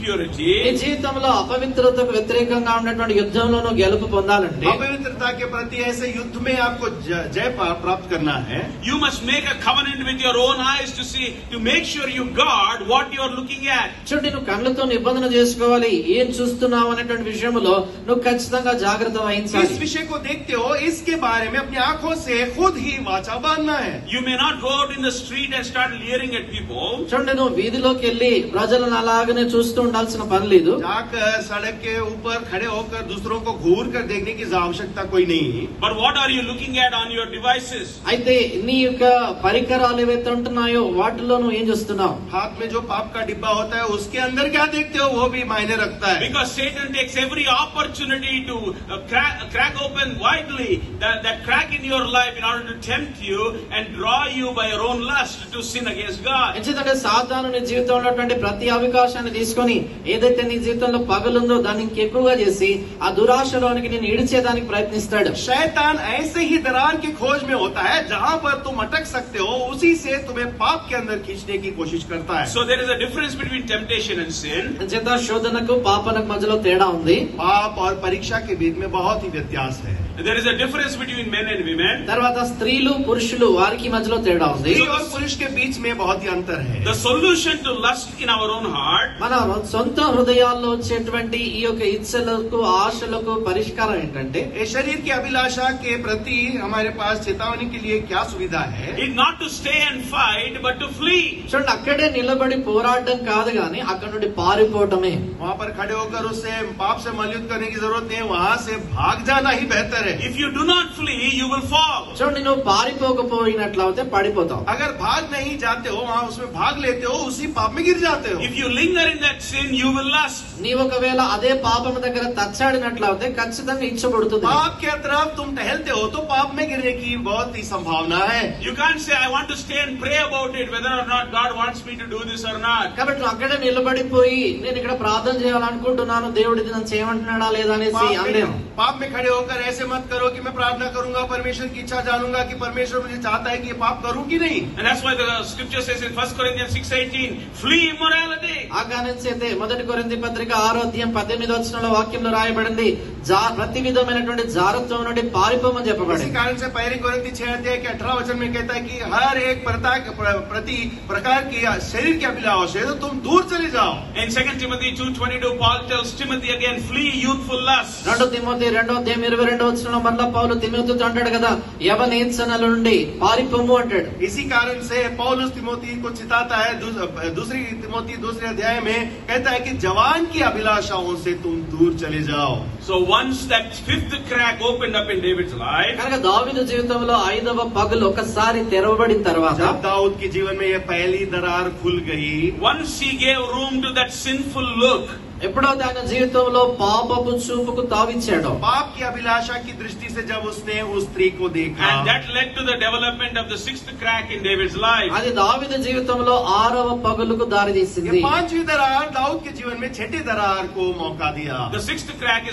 impurity, నీ జీవితంలో అపవిత్రతకు వ్యతిరేకంగా ఉన్నటువంటి యుద్ధంలోనూ గెలుపు పొందాలంటే अपवित्रता के प्रति ऐसे युद्ध में आपको जय प्राप्त करना है. you must make a covenant with your own eyes to see, to make sure you guard what you are looking at. చూడండి, నువ్వు కళ్ళతో నిబంధన చేసుకోవాలి. ఏం చూస్తున్నావు అనేటువంటి విషయంలో నువ్వు ఖచ్చితంగా జాగ్రత్త వహించాలి. इस विषय को देखते हो, इसके बारे में अपनी आंखों से खुद ही वाचा बांधना है. You may not go out in the street and start leering at people. చూడండి, నువ్వు వీధిలోకి వెళ్ళి ప్రజలను అలాగనే చూస్తూ ఉండాల్సిన పని లేదు. जाकर सड़क के ऊपर खड़े होकर दूसरों को घूर कर देखने की आवश्यकता कोई नहीं. But what are you looking at on your devices? అయితే నీ యొక్క పరికరాలు ఏవైతే ఉంటున్నాయో వాటిలో నువ్వు ఏం చూస్తున్నావు? हाथ में जो पाप का डिब्बा होता है उसके अंदर क्या देखते हो वो भी मायने रखता है. Because Satan takes every opportunity to crack open widely that crack in your life in order to tempt you and draw you by your own lust to sin against God. ఎందుకంటే సాతాను నీ జీవితంలో ఉన్నటువంటి ప్రతి అవకాశాన్ని తీసుకొని ఏదైతే నీ జీవితంలో పగలుందో దాన్ని ఇంకెక్కువగా చేసి ఆ దురాశలోనికి నేను ఈడ్చేదానికి ప్రయత్నిస్తాడు. शैतान ऐसे ही दरार की खोज में होता है जहां पर तुम अटक सकते हो, उसी से तुम्हें पाप के अंदर खींचने की कोशिश करता है. So there is a difference between temptation and sin. అంచేత శోధనకు పాపనకు మధ్యలో తేడా ఉంది. पाप और परीक्षा के बीच में बहुत ही व्यत्यास है. There is a difference between men and women. తర్వాత స్త్రీలు పురుషులు వారికి మధ్యలో తేడా ఉంది. स्त्री और पुरुष के बीच में बहुत ही अंतर है. The solution to lust in our own heart, మన సొంత హృదయాల్లో వచ్చేటువంటి ఈ యొక్క ఇచ్చలకు ఆశలకు పరిష్కారం ఏంటంటే ये शरीर की अभिलाषा के प्रति हमारे पास चेतावनी के लिए क्या सुविधा है? is not to stay and fight but to flee. చూడండి, అక్కడే నిలబడి పోరాటం కాదు గాని అక్కడ నుండి పారిపోవటమే. वहाँ पर खड़े होकर उससे पाप से मलयुद्ध करने की जरूरत नहीं है, वहाँ से भाग जाना ही बेहतर है. If you do not flee, you will fall. చూడండి, నువ్వు పారిపోకపోయినట్లయితే పడిపోతావు. अगर भाग नहीं जाते हो, वहाँ उसमें भाग लेते हो, उसी पाप में गिर जाते हो. If you linger in that sin, you will lust. నీవు ఒకవేళ అదే పాపం దగ్గర తచ్చాడినట్లయితే ఖచ్చితంగా ఇచ్చబడుతుంది. पाप के तरफ तुम टहलते हो तो पाप में गिरने की बहुत ही संभावना है. You can't say, I want to stay and pray about it, whether or not God wants me to do this or not. కాబట్టి నువ్వు అక్కడే నిలబడిపోయి నేను ఇక్కడ ప్రార్థన చేయాలనుకుంటున్నాను, దేవుడి నన్ను చేయమంటున్నాడా లేదా అనేసి అనలేము. पाप में खड़े होकर ऐसे मत करो कि मैं प्रार्थना करूंगा, परमेश्वर की इच्छा जानूंगा कि परमेश्वर मुझे चाहता है कि ये पाप करूं कि नहीं. And that's why the scripture says in 1 Corinthians 6:18, flee immorality. ఆ కారణంచే మొదటి కొరింథీ పత్రిక 6:18 వాక్యంలో రాయబడింది, ప్రతి విధమైనటువంటి జారత్వం నుండి పారిపోమని చెప్పబడింది. इसी कारण से पहली कोरिन्थी 6:18 में कहता है कि हर एक प्रति प्रकार की शरीर की अभिलाषा है तो तुम दूर चले जाओ. In 2 Timothy 2:22, Paul tells Timothy again, flee youthful lust. 2 Timothy 2:22 మళ్ళా పౌలు తిమోతితో అంటాడు కదా, యవనేచ్ఛనల నుండి పారిపోము అంటాడు. इसी कारण से पौलुस तिमोथी को चिताता है, दूसरी तिमोथी 2 अध्याय में कहता है कि जवान की अभिलाषाओं से तुम दूर चले जाओ. So once that fifth crack opened up in David's life, కనుక దావీదు జీవితంలో 5వ పగలు ఒకసారి తెరవబడిన తర్వాత जब दाऊद के जीवन में यह पहली दरार खुल गई, once he gave room to that sinful look, ఎప్పుడైతే ఆయన జీవితంలో పాపపు చూపుకు తావిచ్చాడో, पाप की अभिलाषा की दृष्टि से जब उसने उस स्त्री को देखा, and that led to the development of the sixth crack in David's life. అది దావీదు జీవితంలో 6వ పగలుకు దారి తీసింది. ये 5वीं दरार दाऊद के जीवन में 6ठी दरार को मौका दिया. The sixth crack is